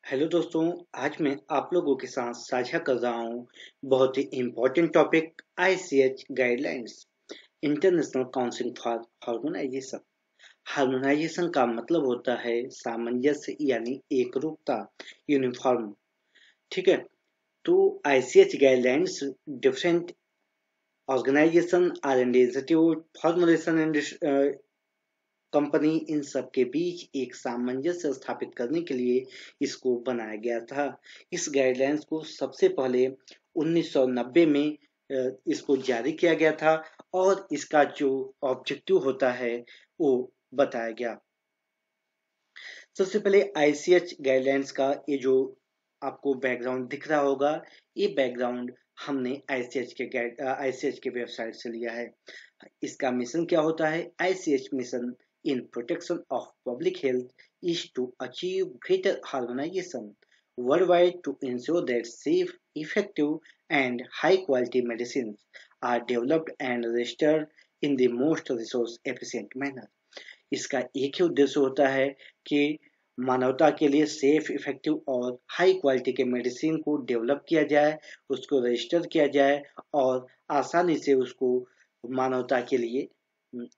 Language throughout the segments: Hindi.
हेलो दोस्तों। आज मैं आप लोगों के साथ साझा कर रहा हूँ बहुत ही important topic ICH guidelines, international council for harmonisation. Harmonisation का मतलब होता है सामंजस्य यानी एकरूपता, यूनिफॉर्म। ठीक है। तो ICH guidelines different organisation are and institute formulation and company, इन सब के बीच एक सामंजस्य स्थापित करने के लिए इसको बनाया गया था। इस गाइडलाइंस को सबसे पहले 1990 में इसको जारी किया गया था और इसका जो ऑब्जेक्टिव होता है वो बताया गया। सबसे पहले आईसीएच गाइडलाइंस का ये जो आपको बैकग्राउंड दिख रहा होगा, ये बैकग्राउंड हमने आईसीएच के वेबसाइट से लिया है। इसका मिशन क्या होता है? ICH mission in protection of public health is to achieve greater harmonization worldwide to ensure that safe, effective, and high-quality medicines are developed and registered in the most resource-efficient manner. इसका एक ही उद्देश्य होता है कि मानवता के लिए सेफ, इफेक्टिव और हाई क्वालिटी के मेडिसिन को डेवलप किया जाए, उसको रजिस्टर किया जाए और आसानी से उसको मानवता के लिए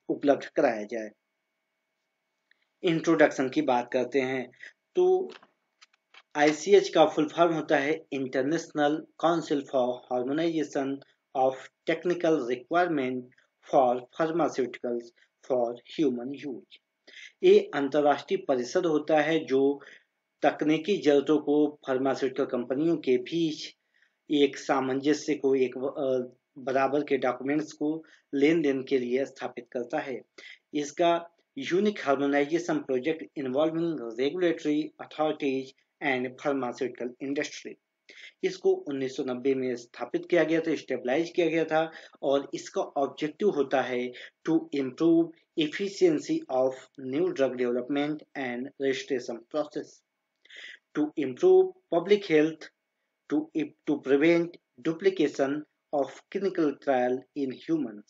उपलब्ध कराया जाए। इंट्रोडक्शन की बात करते हैं तो आईसीएच का फुल फॉर्म होता है international council for harmonisation of technical requirement for pharmaceuticals for human use. ये अंतर्राष्ट्रीय परिषद होता है जो तकनीकी जरूरतों को फार्मास्यूटिकल कंपनियों के बीच एक सामंजस्य को, एक बराबर के डॉक्यूमेंट्स को लेन देन के लिए स्थापित करता है। इसका unique harmonisation project involving regulatory authorities and pharmaceutical industry. इसको 1990 में स्थापित किया गया था, स्टेबलाइज किया गया था और इसका ऑब्जेक्टिव होता है to improve efficiency of new drug development and registration process, to improve public health, to prevent duplication of clinical trial in humans.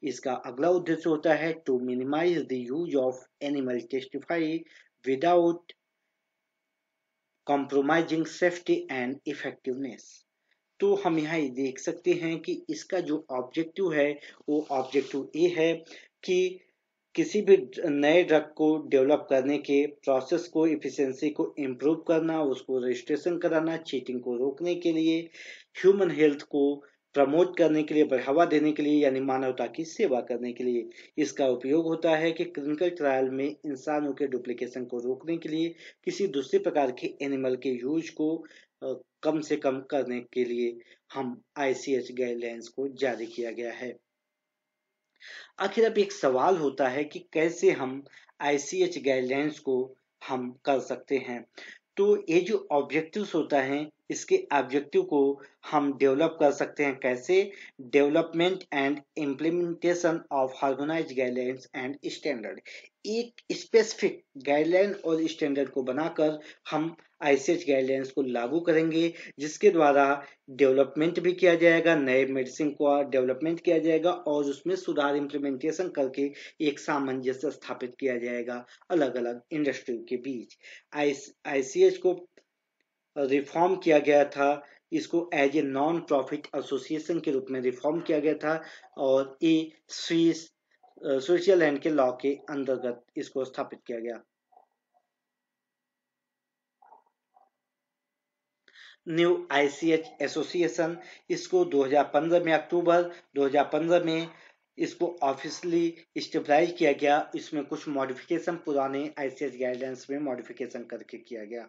इसका अगला उद्देश्य होता है to minimise the use of animal testify without compromising safety and effectiveness. तो हम यहाँ ये देख सकते हैं कि इसका जो ऑब्जेक्टिव है वो ऑब्जेक्टिव ये है कि किसी भी नए ड्रग को डेवलप करने के प्रोसेस को, इफिशिएंसी को इम्प्रूव करना, उसको रजिस्ट्रेशन कराना, चीटिंग को रोकने के लिए, ह्यूमन हेल्थ को प्रमोट करने के लिए, बढ़ावा देने के लिए, यानी मानवता की सेवा करने के लिए इसका उपयोग होता है कि क्लिनिकल ट्रायल में इंसानों के डुप्लीकेशन को रोकने के लिए, किसी दूसरे प्रकार के एनिमल के यूज को कम से कम करने के लिए हम आईसीएच गाइडलाइंस को जारी किया गया है। आखिर अब एक सवाल होता है कि कैसे हम आईसीएच गाइडलाइंस को हम कर सकते हैं। तो ये जो ऑब्जेक्टिव्स होता है, इसके ऑब्जेक्टिव को हम डेवलप कर सकते हैं कैसे? Development and implementation of harmonised guidelines and standard. एक स्पेसिफिक गाइडलाइन और स्टैंडर्ड को बनाकर हम आईसीएच गाइडलाइंस को लागू करेंगे, जिसके द्वारा डेवलपमेंट भी किया जाएगा, नए मेडिसिन को डेवलपमेंट किया जाएगा और उसमें सुधार इम्प्लीमेंटेशन करके एक सामंजस्य स्थापित किया जाएगा अलग अलग इंडस्ट्री के बीच। आईसीएच को रिफॉर्म किया गया था, इसको as a non profit association के रूप में रिफॉर्म किया गया था और ये स्विट्जरलैंड के लॉ के अंतर्गत इसको स्थापित किया गया। न्यू आईसीएच एसोसिएशन, इसको 2015 में, अक्टूबर 2015 में इसको ऑफिशियली स्टेबलाइज किया गया। इसमें कुछ मॉडिफिकेशन पुराने आईसीएच गाइडलाइंस में मॉडिफिकेशन करके किया गया।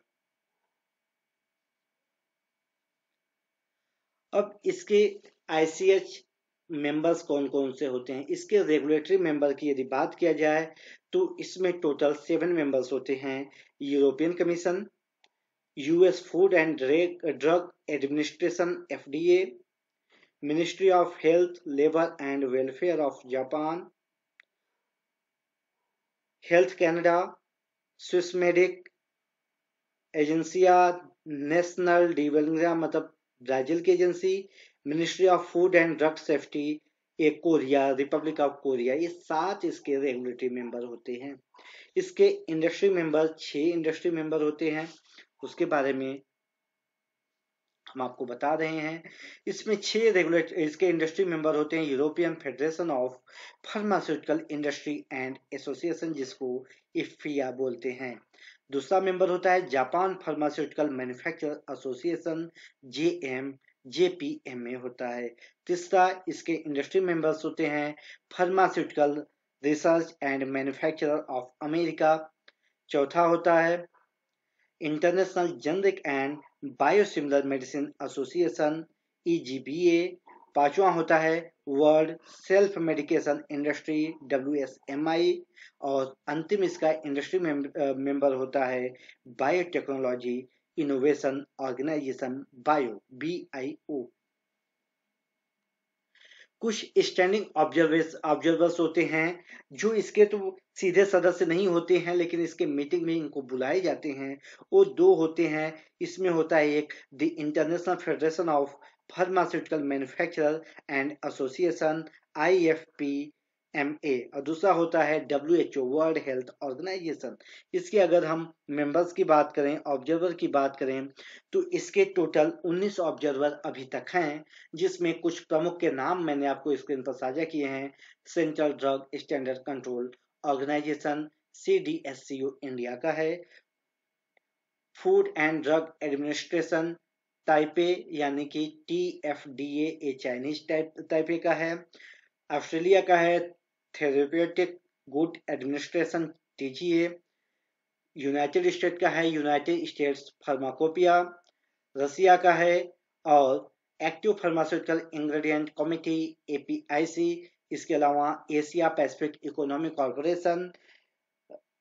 अब इसके आईसीएच मेंबर्स कौन कौन से होते हैं? इसके रेगुलेटरी मेंबर की यदि बात किया जाए तो इसमें टोटल 7 मेंबर्स होते हैं। European commission, US food and drug administration FDA, ministry of health, labour and welfare of Japan, health Canada, Swiss medic, एजेंसिया नेशनल डिवेलपमेंट मतलब ब्राजील की agency, ministry of food and drug safety एक कोरिया, रिपब्लिक ऑफ कोरिया, ये 7 इसके रेगुलेटरी मेंबर होते हैं। इसके इंडस्ट्री मेंबर 6 इंडस्ट्री मेंबर होते हैं, उसके बारे में हम आपको बता रहे हैं। इसमें 6 रेगुलेट इसके इंडस्ट्री मेंबर होते हैं। European federation of pharmaceutical industry and association, जिसको इफ्फिया बोलते हैं। दूसरा मेंबर होता है जापान फार्मास्यूटिकल मैन्युफैक्चरर एसोसिएशन, जेपीएमए होता है। तीसरा इसके इंडस्ट्री मेंबर्स होते हैं pharmaceutical research and manufacturer of America. चौथा होता है international generic and biosimilar medicine association, EGBA। पांचवा होता है world self medication industry, WSMI। और अंतिम इसका इंडस्ट्री मेंबर होता है बायोटेक्नोलॉजी इनोवेशन ऑर्गेनाइजेशन, BIO। कुछ स्टैंडिंग ऑब्जर्वर्स होते हैं जो इसके तो सीधे सदस्य नहीं होते हैं, लेकिन इसके मीटिंग में इनको बुलाए जाते हैं। वो 2 होते हैं। इसमें होता है एक the international federation of pharmaceutical manufacturer and association, IFPMA। और दूसरा होता है WHO, वर्ल्ड हेल्थ ऑर्गेनाइजेशन। इसके अगर हम मेंबर्स की बात करें, ऑब्जर्वर की बात करें, तो इसके टोटल 19 ऑब्जर्वर अभी तक हैं, जिसमें कुछ प्रमुख के नाम मैंने आपको स्क्रीन पर साझा किए हैं। Central drug standard control organisation, CDSCO India का है। Food and drug administration, Taipei यानी कि TFDA, ये चाइनीज ताइपे का है। ऑस्ट्रेलिया का है therapeutic good administration, TGA। United State का है यूनाइटेड स्टेट्स फार्माकोपिया। रसिया का है और active pharmaceutical ingredient committee, APIC। इसके अलावा Asia Pacific economic corporation,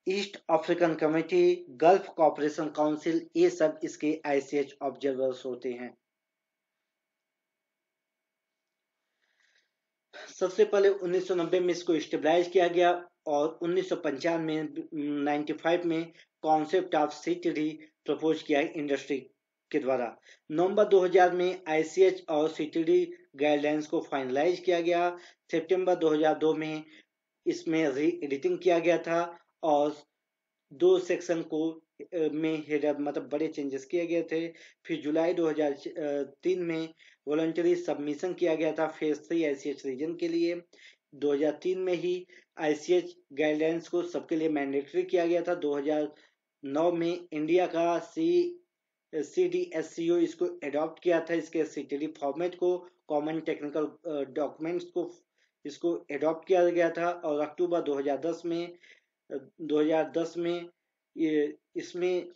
east African committee, gulf cooperation council, ये सब इसके ICH ऑब्जर्वर्स होते हैं। सबसे पहले 1990 में इसको स्टेबलाइज किया गया और 1995 में 95 में कॉन्सेप्ट ऑफ CTD प्रपोज किया इंडस्ट्री के द्वारा। नवंबर 2000 में ICH और CTD गाइडलाइंस को फाइनलाइज किया गया। सितंबर 2002 में इसमें री एडिटिंग किया गया था और 2 सेक्शन को में हेडर मतलब बड़े चेंजेस किए गए थे। फिर जुलाई 2003 में वॉलंटरी सबमिशन किया गया था फेज 3 ICH रीजन के लिए। 2003 में ही ICH गाइडलाइंस को सबके लिए मैंडेटरी किया गया था। 2009 में इंडिया का CDSCO इसको अडॉप्ट किया था, इसके CTD फॉर्मेट को, कॉमन टेक्निकल डॉक्यूमेंट्स को इसको अडॉप्ट किया गया था। और अक्टूबर 2010 में ये इसमें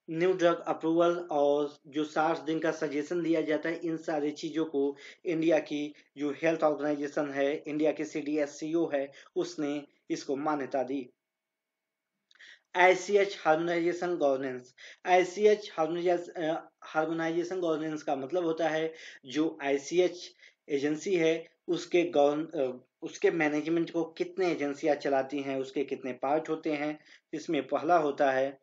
न्यू ड्रग अप्रूवल और जो 60 दिन का सजेशन दिया जाता है, इन सारी चीज़ों को इंडिया की जो हेल्थ ऑर्गेनाइजेशन है, इंडिया की CDSCO है, उसने इसको मान्यता दी। ICH harmonisation governance. ICH harmonisation governance का मतलब होता है जो ICH एजेंसी है उसके मैनेजमेंट को कितने एजेंसियां चलाती हैं, उसके कितने पार्ट होते हैं। इसमें पहला होता है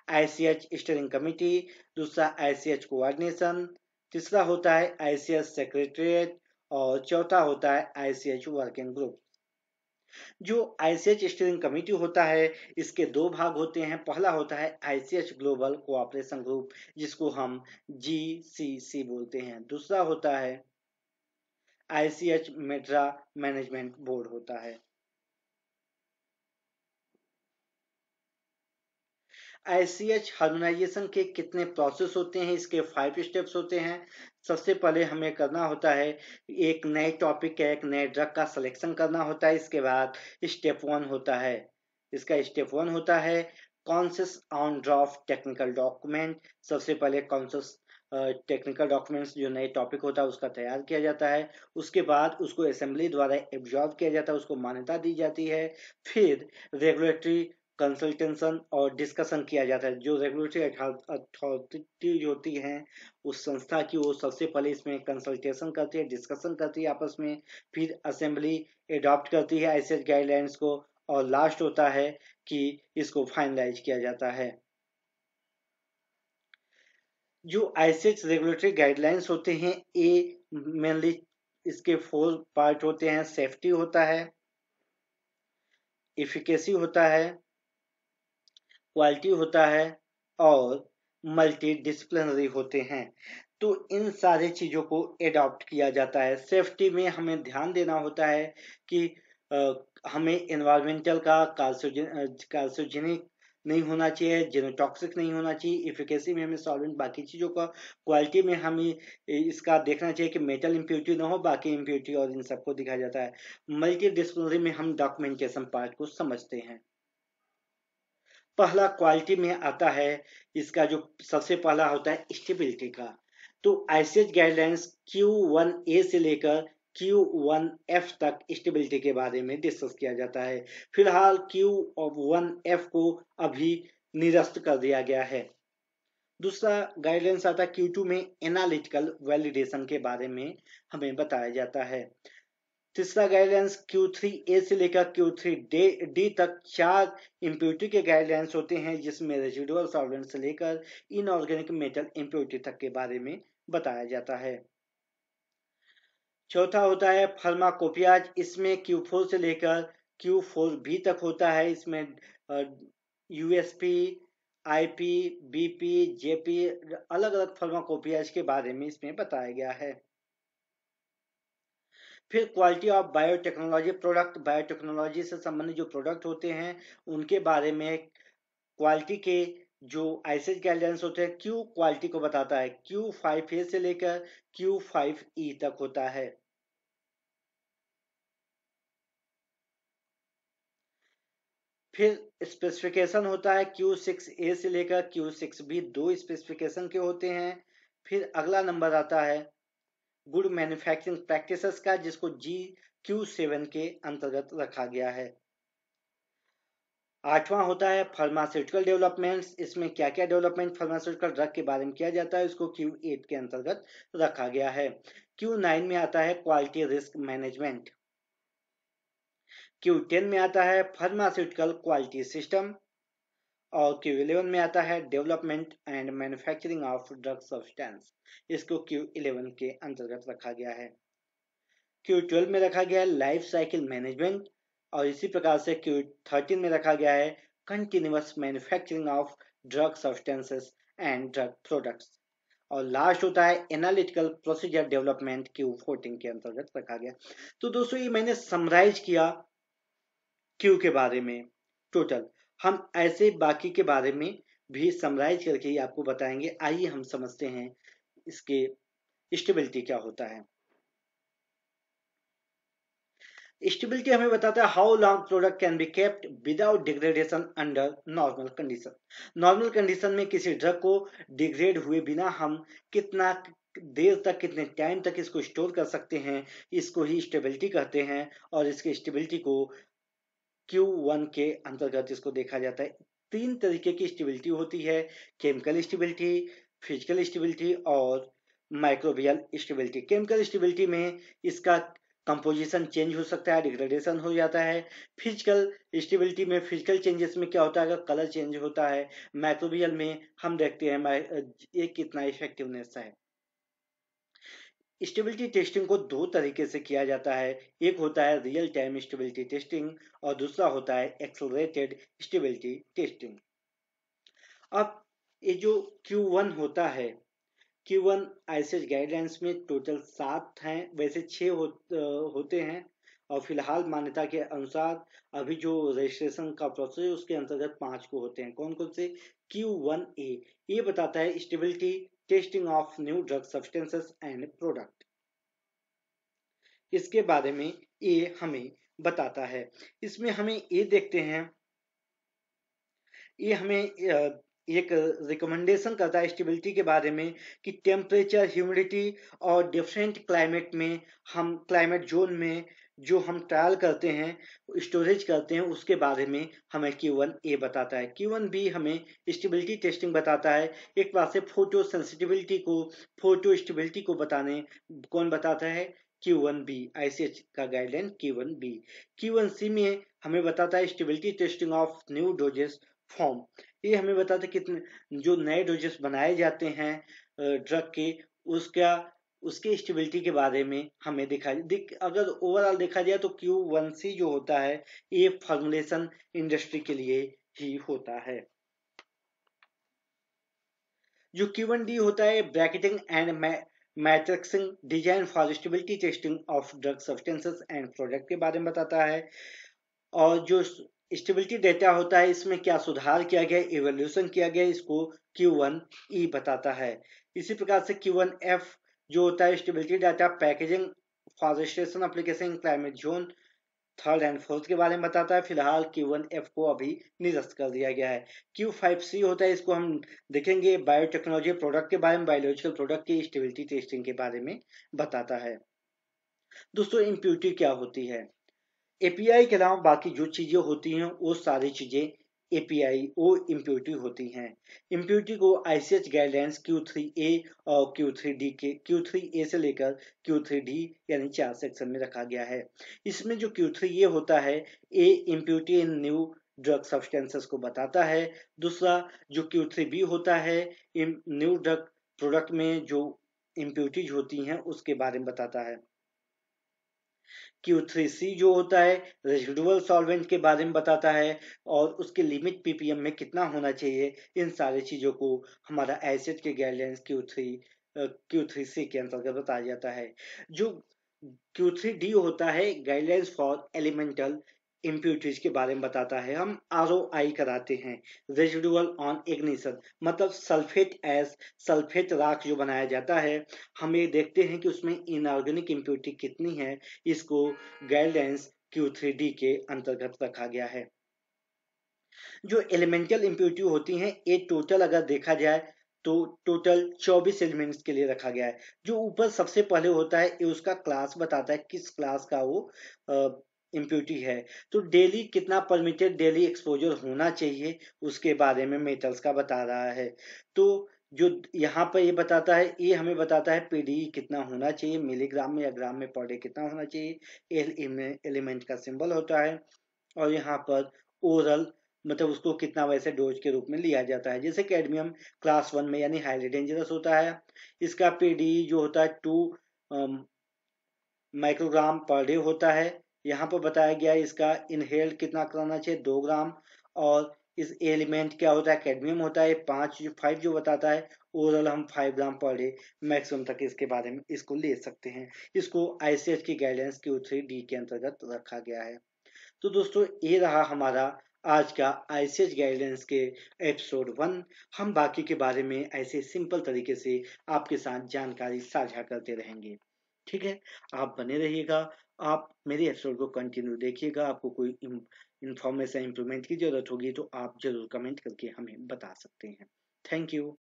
ICH स्टीयरिंग कमेटी, दूसरा ICH कोऑर्डिनेशन, तीसरा होता है ICH सेक्रेटरीट और चौथा होता है ICH वर्किंग ग्रुप। जो ICH स्टीयरिंग कमेटी होता है, इसके 2 भाग होते हैं। पहला होता है ICH ग्लोबल कोऑपरेशन ग्रुप, जिसको हम GCC बोलते हैं। दूसरा होता है ICH मेड्रा मैनेजमेंट बोर्ड होता है। ICH हार्मोनाइजेशन के कितने प्रोसेस होते हैं, इसके 5 स्टेप्स होते हैं। सबसे पहले हमें करना होता है एक नए टॉपिक या एक नए ड्रग का सिलेक्शन करना होता है। इसके बाद स्टेप 1 होता है, इसका स्टेप 1 होता है कॉन्सेस ऑन ड्राफ्ट टेक्निकल डॉक्यूमेंट। सबसे पहले कॉन्सेस टेक्निकल डॉक्यूमेंट्स जो नए टॉपिक होता है उसका तैयार किया जाता है। उसके बाद उसको असेंबली द्वारा एब्जॉर्ब किया जाता है, उसको मान्यता दी जाती है। फिर रेगुलेटरी कंसल्टेशन और डिस्कशन किया जाता है। जो रेगुलेटरी अथॉरिटी होती हैं उस संस्था की, वो सबसे पहले इसमें कंसल्टेशन करती है, डिस्कशन करती है आपस में। फिर असेंबली अडॉप्ट करती है ICH गाइडलाइंस को और लास्ट होता है कि इसको फाइनलाइज किया जाता है। जो ICH रेगुलेटरी गाइडलाइंस होते हैं, ये मेनली इसके 4 पार्ट होते हैं। सेफ्टी होता है, इफिकेसी होता है, क्वालिटी होता है और मल्टी डिसिप्लिनरी होते हैं। तो इन सारे चीज़ों को एडॉप्ट किया जाता है। सेफ्टी में हमें ध्यान देना होता है कि हमें एनवायरमेंटल का कार्सिनोजेनिक नहीं होना चाहिए, जीनोटॉक्सिक नहीं होना चाहिए। इफिकेसी में हमें सॉल्वेंट बाकी चीज़ों का, क्वालिटी में हमें इसका देखना चाहिए कि मेटल इम्प्योरिटी ना हो, बाकी इम्प्योरिटी और इन सबको दिखाया जाता है। मल्टी डिसिप्लिनरी में हम डॉक्यूमेंटेशन पार्ट को समझते हैं। पहला क्वालिटी में आता है, इसका जो सबसे पहला होता है स्टेबिलिटी का। तो आईसीएच गाइडलाइंस Q1A से लेकर Q1F तक स्टेबिलिटी के बारे में डिस्कस किया जाता है। फिलहाल Q1F को अभी निरस्त कर दिया गया है। दूसरा गाइडलाइंस आता है Q2 में एनालिटिकल वैलिडेशन के बारे में हमें बताया जाता है। तीसरा गाइडलाइंस Q3A से लेकर Q3D तक 4 इम्प्योरिटी के गाइडलाइंस होते हैं, जिसमें रेजिडुअल सॉल्वेंट से लेकर इनऑर्गेनिक मेटल इम्प्योरिटी तक के बारे में बताया जाता है। चौथा होता है फार्माकोपियाज। इसमें Q4 से लेकर Q4B तक होता है। इसमें USP, IP, BP, JP अलग अलग फार्माकोपियाज के बारे में इसमें बताया गया है। फिर quality of biotechnology product, biotechnology से संबंधित जो प्रोडक्ट होते हैं उनके बारे में क्वालिटी के जो आईसीएच गाइडलाइंस होते हैं, क्यू क्वालिटी को बताता है। Q5A से लेकर Q5E तक होता है। फिर स्पेसिफिकेशन होता है Q6A से लेकर Q6B, 2 स्पेसिफिकेशन के होते हैं। फिर अगला नंबर आता है गुड मैन्युफैक्चरिंग प्रैक्टिसेस का, जिसको GQ7 के अंतर्गत रखा गया है। आठवां होता है फार्मास्यूटिकल डेवलपमेंट्स। इसमें क्या क्या डेवलपमेंट फार्मास्यूटिकल ड्रग के बारे में किया जाता है, इसको Q8 के अंतर्गत रखा गया है। Q9 में आता है क्वालिटी रिस्क मैनेजमेंट। Q10 में आता है फार्मास्यूटिकल क्वालिटी सिस्टम और Q11 में आता है development and manufacturing of drug substance. इसको Q11 के अंतर्गत रखा गया है। Q12 में रखा गया है लाइफ साइकिल मैनेजमेंट और इसी प्रकार से Q13 में रखा गया है continuous manufacturing of drug substances and drug products. और लास्ट होता है एनालिटिकल प्रोसीजर डेवलपमेंट, Q14 के अंतर्गत रखा गया। तो दोस्तों ये मैंने समराइज किया Q के बारे में टोटल। हम ऐसे बाकी के बारे में भी समराइज करके ही आपको बताएंगे। आइए हम समझते हैं इसके स्टेबिलिटी क्या होता है। स्टेबिलिटी हमें बताता है how long product can be kept without degradation under normal condition. Normal condition में किसी ड्रग को डिग्रेड हुए बिना हम कितना देर तक, कितने टाइम तक इसको स्टोर कर सकते हैं, इसको ही स्टेबिलिटी कहते हैं। और इसकी स्टेबिलिटी को Q1 के अंतर्गत इसको देखा जाता है। 3 तरीके की स्टेबिलिटी होती है, केमिकल स्टेबिलिटी, फिजिकल स्टेबिलिटी और माइक्रोबियल स्टेबिलिटी। केमिकल स्टेबिलिटी में इसका कंपोजिशन चेंज हो सकता है, डिग्रेडेशन हो जाता है। फिजिकल स्टेबिलिटी में फिजिकल चेंजेस में क्या होता है, कलर चेंज होता है। माइक्रोबियल में हम देखते हैं ये कितना इफेक्टिवनेस है। स्टेबिलिटी टेस्टिंग को 2 तरीके से किया जाता है। एक होता है रियल टाइम स्टेबिलिटी टेस्टिंग और दूसरा होता है एक्सेलरेटेड स्टेबिलिटी टेस्टिंग। अब ये जो Q1 होता है, Q1 आईसीएच गाइडलाइंस में टोटल 7 हैं, वैसे 6 होते हैं और फिलहाल मान्यता के अनुसार अभी जो रजिस्ट्रेशन का प्रोसेस है उसके अंतर्गत 5 को होते हैं। कौन कौन से? Q1A ये बताता है stability testing of new drug substances and product. इसके बारे में ये हमें बताता है। इसमें हमें ये देखते हैं, ये हमें एक रिकमेंडेशन करता है स्टेबिलिटी के बारे में कि टेम्परेचर, ह्यूमिडिटी और डिफरेंट क्लाइमेट में, हम क्लाइमेट जोन में जो हम ट्रायल करते हैं, स्टोरेज करते हैं, उसके बारे में हमें Q1A बताता है। Q1B हमें स्टेबिलिटी टेस्टिंग बताता है। एक बार से फोटो सेंसिटिविटी को, फोटो स्टेबिलिटी को बताने कौन बताता है? Q1B, आईसीएच का गाइडलाइन Q1B। Q1C में हमें बताता है stability testing of new doses form. ये हमें बताता है कितने जो नए डोजेस बनाए जाते हैं ड्रग के, उसका उसके स्टेबिलिटी के बारे में हमें अगर ओवरऑल देखा जाए तो Q1C जो होता है ये फॉर्मुलेशन इंडस्ट्री के लिए ही होता है। जो Q1D होता है bracketing and matrixing design for stability testing of drug substances and product के बारे में बताता है। और जो स्टेबिलिटी डेटा होता है इसमें क्या सुधार किया गया, इवोल्यूशन किया गया, इसको Q1E बताता है। इसी प्रकार से Q1F जो होता है stability data packaging forestation application climate zone third and fourth के बारे में बताता है। फिलहाल Q1F को अभी निरस्त कर दिया गया है। Q5C होता है, इसको हम देखेंगे बायोटेक्नोलॉजी प्रोडक्ट के बारे में, बायोलॉजिकल प्रोडक्ट की स्टेबिलिटी टेस्टिंग के बारे में बताता है। दोस्तों इम्प्योरिटी क्या होती है? एपीआई के अलावा बाकी जो चीजें होती हैं वो सारी चीजें एपीआई वो इम्प्योरिटी होती हैं। इम्प्योरिटी को आईसीएच गाइडलाइंस Q3A और Q3A से लेकर Q3D यानी 4 सेक्शन में रखा गया है। इसमें जो Q3A होता है ये इम्प्योरिटी इन न्यू ड्रग सब्सटेंसेस को बताता है। दूसरा जो Q3B होता है न्यू ड्रग प्रोडक्ट में जो इम्प्योरिटीज होती हैं उसके बारे में बताता है। Q3C जो होता है रेजिडुअल सॉल्वेंट के बारे में बताता है और उसके लिमिट पीपीएम में कितना होना चाहिए। इन सारी चीजों को हमारा एसिड के गाइडलाइंस Q3C के अंतर्गत बताया जाता है। जो Q3D होता है गाइडलाइंस फॉर एलिमेंटल इम्प्यूरिटीज के बारे में बताता है। हम ROI कराते हैं, रेजिडुअल ऑन इग्निशन, मतलब सल्फेट राख जो बनाया जाता है हम ये देखते हैं कि उसमें इनऑर्गेनिक इम्प्यूरिटी कितनी है। इसको गाइडलाइंस Q3D के अंतर्गत रखा गया है। जो एलिमेंटल इम्प्यूरिटी होती हैं ये टोटल अगर देखा जाए तो टोटल 24 एलिमेंट्स के लिए रखा गया है। जो ऊपर सबसे पहले होता है ये उसका क्लास बताता है किस क्लास का वो इम्प्यूरिटी है। तो डेली कितना परमिटेड डेली एक्सपोजर होना चाहिए उसके बारे में मेटल्स का बता रहा है। तो जो यहाँ पर ये बताता है ये हमें बताता है पीडीई कितना होना चाहिए मिलीग्राम में या ग्राम में पर डे कितना होना चाहिए। एलिमेंट का सिंबल होता है और यहाँ पर ओरल मतलब उसको कितना वैसे डोज के रूप में लिया जाता है। जैसे कैडमियम क्लास 1 में यानी हाईली डेंजरस होता है। इसका पीडी जो होता है 2 माइक्रोग्राम पर डे होता है। यहाँ पर बताया गया है इसका इनहेल्ड कितना कराना चाहिए 2 ग्राम। और इस एलिमेंट क्या होता है कैडमियम होता है 5 जो बताता है। ओरल हम 5 ग्राम पर डे मैक्सिमम तक इसके बारे में इसको ले सकते हैं। इसको आईसीएच की गाइडेंस Q3D के अंतर्गत रखा गया है। तो दोस्तों ये रहा हमारा आज का आईसीएच गाइडेंस के एपिसोड 1। हम बाकी के बारे में ऐसे सिंपल तरीके से आपके साथ जानकारी साझा करते रहेंगे। ठीक है, आप बने रहिएगा। आप मेरे एपिसोड को कंटिन्यू देखिएगा। आपको कोई इंफॉर्मेशन इंप्रूवमेंट की जरूरत होगी तो आप जरूर कमेंट करके हमें बता सकते हैं। Thank you.